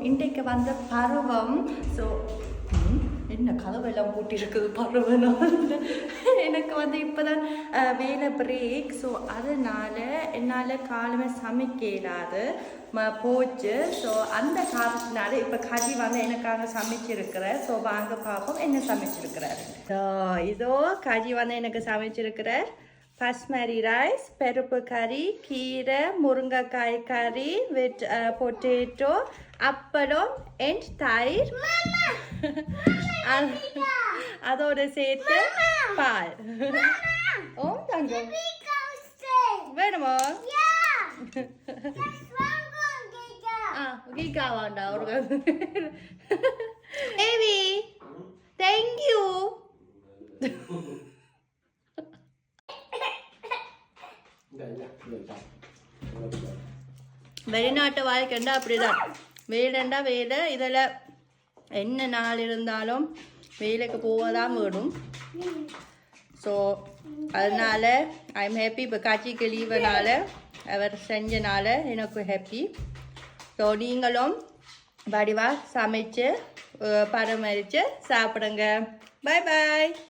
இன்றைக்கு வந்த பருவம் ஸோ என்ன கதவெல்லாம் பூட்டிருக்குது பருவனால் எனக்கு வந்து இப்போ தான் வேலை பிரேக் ஸோ அதனால் என்னால் காலமே சமைக்க இயலாது போச்சு ஸோ அந்த காரணத்தினால இப்போ கறி வந்து எனக்காக சமைச்சிருக்கிறேன் ஸோ வாங்க பார்ப்போம் என்ன சமைச்சிருக்கிறார் இதோ கறி வந்து எனக்கு சமைச்சிருக்கிறார் பாஸ்மதி ரைஸ் பருப்பு கறி கீரை முருங்கைக்காய் கறி வித் பொட்டேட்டோ அப்பளம் அண்ட் தயிர் அதோட சேர்த்து பால் ஓ தங்கம் வேணுமா கீகா வேண்டாம் ஒரு ஏவி தேங்க்யூ வெளிநாட்டு வாழ்க்கைண்டா அப்படிதான் வேலைண்டா வேலை இதில் என்ன நாள் இருந்தாலும் வேலைக்கு போவதான் வேணும் ஸோ அதனால் ஐம் ஹாப்பி இப்போ காட்சிக்கு லீவனால் அவர் செஞ்சனால எனக்கு ஹாப்பி ஸோ நீங்களும் வடிவாக சமைச்சு பராமரித்து சாப்பிடுங்க பாய் பாய்